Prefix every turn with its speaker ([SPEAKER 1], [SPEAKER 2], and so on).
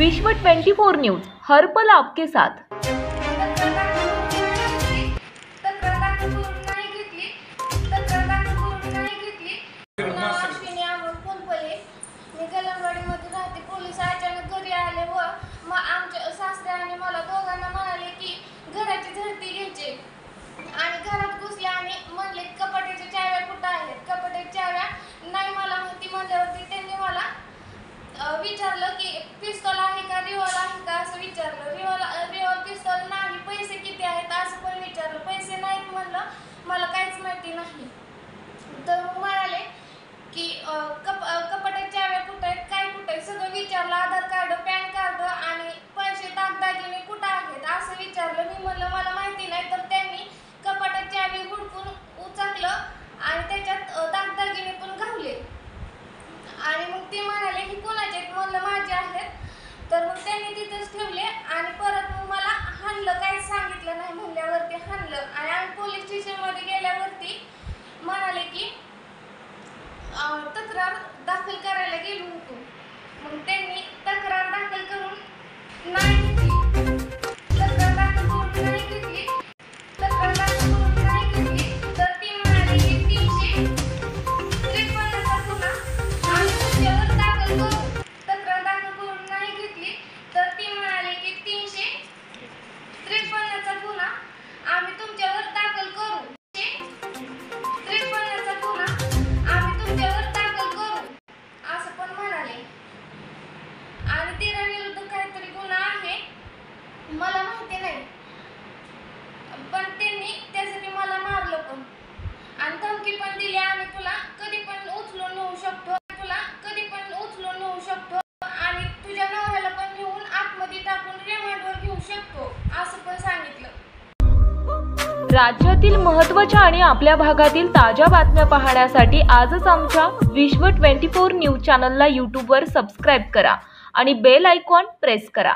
[SPEAKER 1] विश्व 24 न्यूज हर पल आपके साथ।
[SPEAKER 2] पोलीस अचानक घरी आले व आमच्या सासऱ्याने मला दोघांना म्हणाले की घराची झडती घ्यायची आणि घरात घुसले आणि म्हणले कपाटाच्या चाव्या कुठं आहेत। कपाटाच्या चाव्या नाही मला माहिती म्हणल्यावरती त्यांनी मला विचारलं की पिस्तॉल आहे का, रिव्हॉल्वर आहे का असं विचारलं। रिव्हॉल्वर पिस्तॉल नाही। पैसे किती आहेत असं पण विचारलं। पैसे नाहीत म्हणलं, मला काहीच माहिती नाही। तर म्हणाले की कपाटाच्या चाव्या कुठं आहेत, काय कुठं आहे सगळं विचारलं। आधार कार्ड, पॅन कार्ड आणि पैसे दागदागिने कुठं आहेत असं विचारलं। मी म्हणलं मला माहिती नाही। तर त्यांनी कपाटाच्या चावी हुडकून उचकलं आणि त्याच्यात दागदागिने पण घावले आणि मग ते म्हणाले की कोणाचे आहेत, म्हणलं माझे आहेत। तर मग त्यांनी तिथेच ठेवले आणि परत मग मला हाणलं, काहीच सांगितलं नाही म्हणल्यावरती हाणलं आणि आम्ही पोलीस स्टेशनमध्ये गेल्यावरती म्हणाले की तक्रार दाखल करायला गेलो होतो। मग त्यांनी तक्रार दाखल करून नाही घेतली। तक्रार दाखल करून नाही घेतली। तक्रार दाखल करून नाही घेतली तर ती म्हणाले की 353 चा गुन्हा आम्ही तुमच्यावर दाखल करू। तक्रार दाखल करून नाही घेतली तर ती म्हणाले की 353 चा गुन्हा आम्ही तुमच्यावर दाखल करू। 353 चा गुन्हा आम्ही तुमच्यावर दाखल करू असं पण म्हणाले आणि दिराविरुद्ध काहीतरी गुन्हा आहे, मला माहिती नाही। पण त्यांनी त्यासाठी मला मारलं पण आणि धमकी पण दिली, आम्ही तुला कधी पण उचलून नेऊ शकतो, तुला कधी पण उचलून नेऊ शकतो आणि तुझ्या नवऱ्याला पण नेऊन आतमध्ये टाकून रिमांडवर घेऊ शकतो असं पण सांगितलं।
[SPEAKER 1] राज्यातील महत्त्वाच्या आणि आपल्या भागातील ताज्या बातम्या पाहण्यासाठी आजच आमच्या विश्व 24 न्यूज चॅनलला यूट्यूबवर सबस्क्राईब करा आणि बेल आयकॉन प्रेस करा।